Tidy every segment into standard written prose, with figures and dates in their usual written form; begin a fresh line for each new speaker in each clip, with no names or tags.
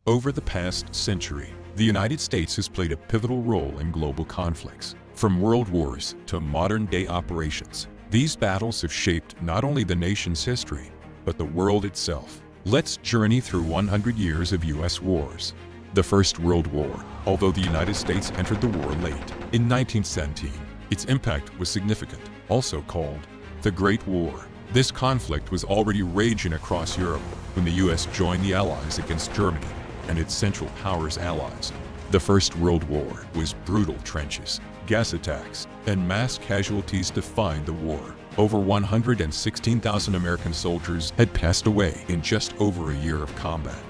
Over the past century, the United States has played a pivotal role in global conflicts. From world wars to modern-day operations, these battles have shaped not only the nation's history, but the world itself. Let's journey through 100 years of U.S. wars. The First World War. Although the United States entered the war late, in 1917, its impact was significant, also called the Great War. This conflict was already raging across Europe when the U.S. joined the Allies against Germany and its Central Powers allies. The First World War was brutal. Trenches, gas attacks, and mass casualties defined the war. Over 116,000 American soldiers had passed away in just over a year of combat.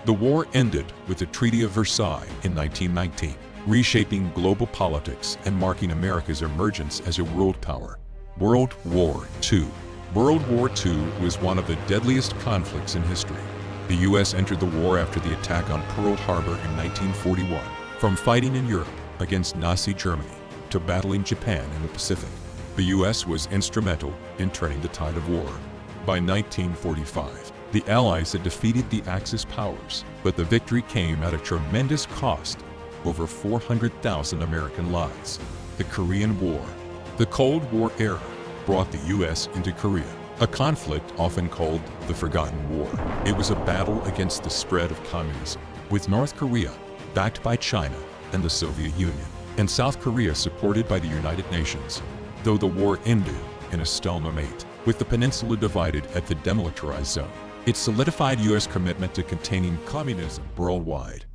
The war ended with the Treaty of Versailles in 1919, reshaping global politics and marking America's emergence as a world power. World War II. World War II was one of the deadliest conflicts in history. The U.S. entered the war after the attack on Pearl Harbor in 1941. From fighting in Europe against Nazi Germany to battling Japan in the Pacific, the U.S. was instrumental in turning the tide of war. By 1945, the Allies had defeated the Axis powers, but the victory came at a tremendous cost: over 400,000 American lives. The Korean War. The Cold War era brought the U.S. into Korea, a conflict often called the Forgotten War. It was a battle against the spread of communism, with North Korea backed by China and the Soviet Union, and South Korea supported by the United Nations. Though the war ended in a stalemate, with the peninsula divided at the demilitarized zone, it solidified U.S. commitment to containing communism worldwide.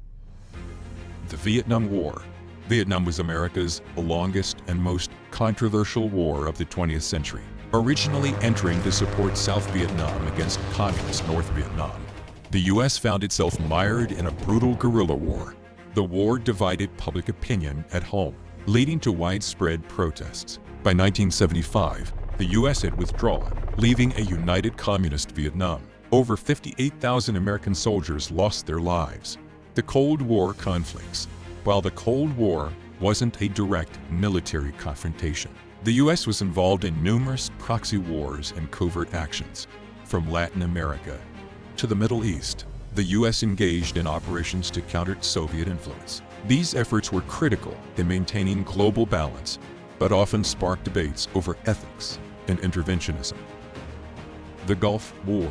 The Vietnam War. Vietnam was America's longest and most controversial war of the 20th century, originally entering to support South Vietnam against communist North Vietnam. The U.S. found itself mired in a brutal guerrilla war. The war divided public opinion at home, leading to widespread protests. By 1975, the U.S. had withdrawn, leaving a united communist Vietnam. Over 58,000 American soldiers lost their lives. The Cold War conflicts. While the Cold War wasn't a direct military confrontation, the U.S. was involved in numerous proxy wars and covert actions. From Latin America to the Middle East, the U.S. engaged in operations to counter Soviet influence. These efforts were critical in maintaining global balance, but often sparked debates over ethics and interventionism. The Gulf War.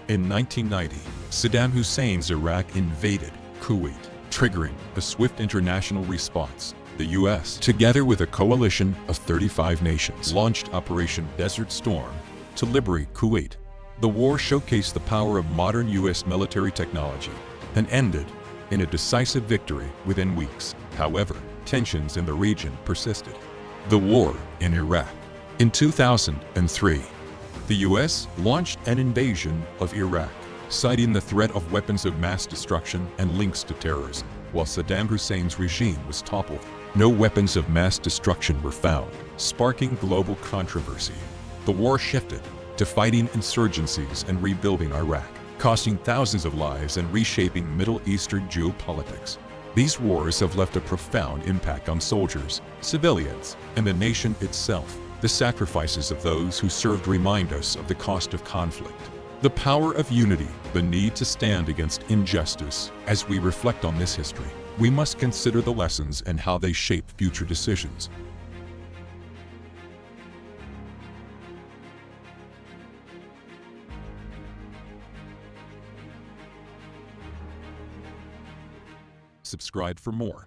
In 1990, Saddam Hussein's Iraq invaded Kuwait, triggering a swift international response. The U.S., together with a coalition of 35 nations, launched Operation Desert Storm to liberate Kuwait. The war showcased the power of modern U.S. military technology and ended in a decisive victory within weeks. However, tensions in the region persisted. The war in Iraq. In 2003, the U.S. launched an invasion of Iraq, citing the threat of weapons of mass destruction and links to terrorism. While Saddam Hussein's regime was toppled, no weapons of mass destruction were found, sparking global controversy. The war shifted to fighting insurgencies and rebuilding Iraq, costing thousands of lives and reshaping Middle Eastern geopolitics. These wars have left a profound impact on soldiers, civilians, and the nation itself. The sacrifices of those who served remind us of the cost of conflict, the power of unity, the need to stand against injustice. As we reflect on this history, we must consider the lessons and how they shape future decisions. Subscribe for more.